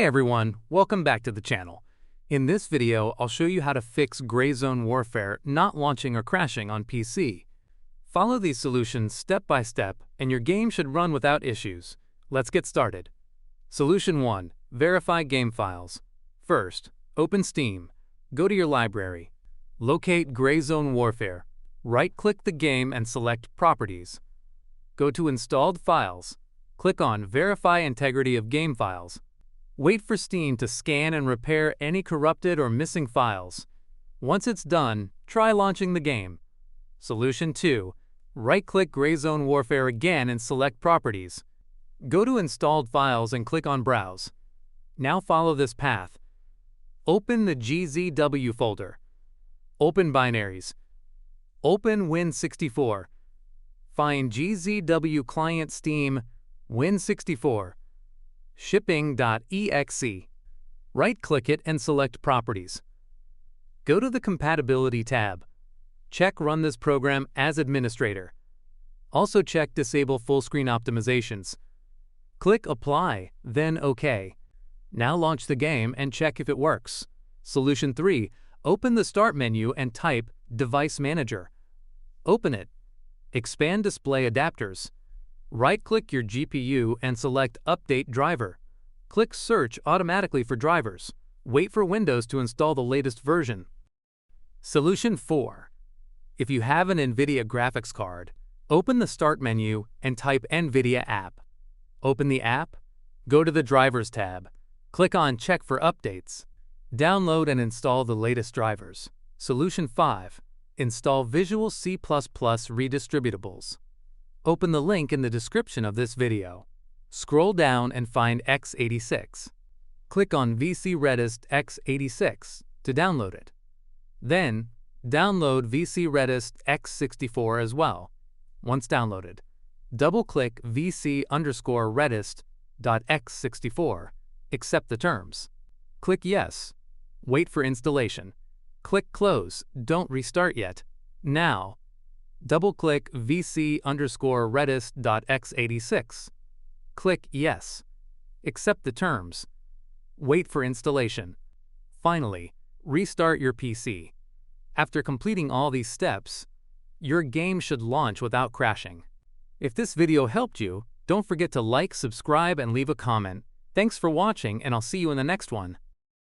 everyone, welcome back to the channel. In this video, I'll show you how to fix Gray Zone Warfare not launching or crashing on PC. Follow these solutions step by step, and your game should run without issues. Let's get started. Solution 1. Verify game files. First, open Steam. Go to your library. Locate Gray Zone Warfare. Right-click the game and select Properties. Go to Installed Files. Click on Verify Integrity of Game Files. Wait for Steam to scan and repair any corrupted or missing files. Once it's done, try launching the game. Solution 2. Right-click Gray Zone Warfare again and select Properties. Go to Installed Files and click on Browse. Now follow this path. Open the GZW folder. Open Binaries. Open Win64. Find GZW Client Steam Win64. Shipping.exe. Right-click it and select Properties. Go to the Compatibility tab. Check Run this program as administrator. Also check Disable Full-Screen Optimizations. Click Apply, then OK. Now launch the game and check if it works. Solution 3. Open the Start menu and type Device Manager. Open it. Expand Display Adapters. Right-click your GPU and select Update Driver. Click Search automatically for drivers. Wait for Windows to install the latest version. Solution 4. If you have an NVIDIA graphics card, open the Start menu and type NVIDIA App. Open the app, go to the Drivers tab. Click on Check for Updates. Download and install the latest drivers. Solution 5. Install Visual C++ Redistributables. Open the link in the description of this video. Scroll down and find x86. Click on VC Redist x86 to download it. Then, download VC Redist x64 as well. Once downloaded, double-click vc_redist.x64. Accept the terms. Click Yes. Wait for installation. Click Close. Don't restart yet. Now, double-click vc_redist.x86. Click Yes. Accept the terms. Wait for installation. Finally, restart your PC. After completing all these steps, your game should launch without crashing. If this video helped you, don't forget to like, subscribe, and leave a comment. Thanks for watching, and I'll see you in the next one.